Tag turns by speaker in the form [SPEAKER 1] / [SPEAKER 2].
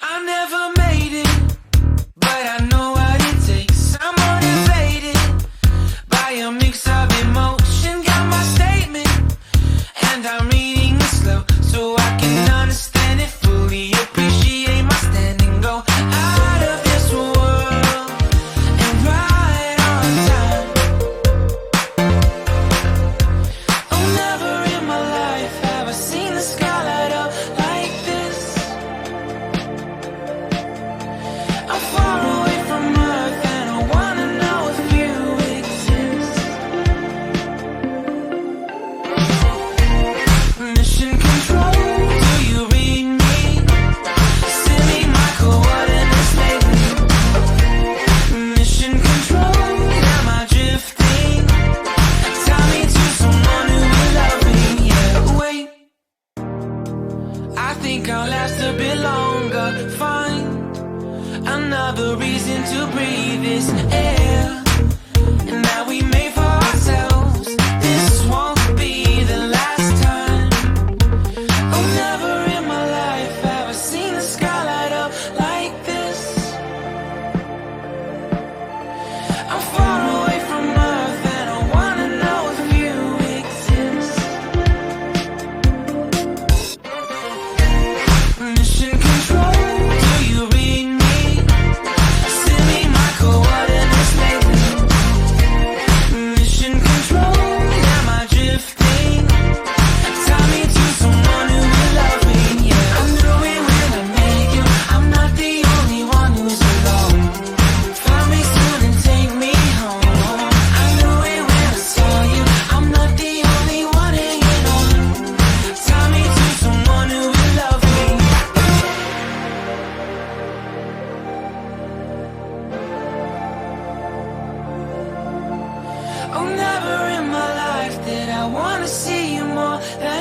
[SPEAKER 1] I never made it, but I know what it takes. I'm motivated by a mix of emotion. Got my statement, and I'm reading it slow so I can understand it fully. Appreciate my standing, go out of this world and right on time. Oh, never in my life have I seen the sky light up like this. I'm far away from Earth and I wanna know if you exist. Mission control, do you read me? Send me my coordinates lately. Mission control, am I drifting? Tie me to someone who will love me. Yeah, wait, I think I'll last a bit longer. Find another reason to breathe this air, and that we made for ourselves. This won't be the last time. Oh, never in my life have I seen the sky light up like this. I'm far away from Earth and I wanna know if you exist. Mission control, do you read me? Send me my coordinates lately. Mission control, am I drifting? Tie me to someone who will love me. Yeah, I knew it when I met you. I'm not the only one who's alone. Find me soon and take me home. I knew it when I saw you. I'm not the only one hanging on. Tie me to someone who will love me. Oh, never in my life did I wanna see you more than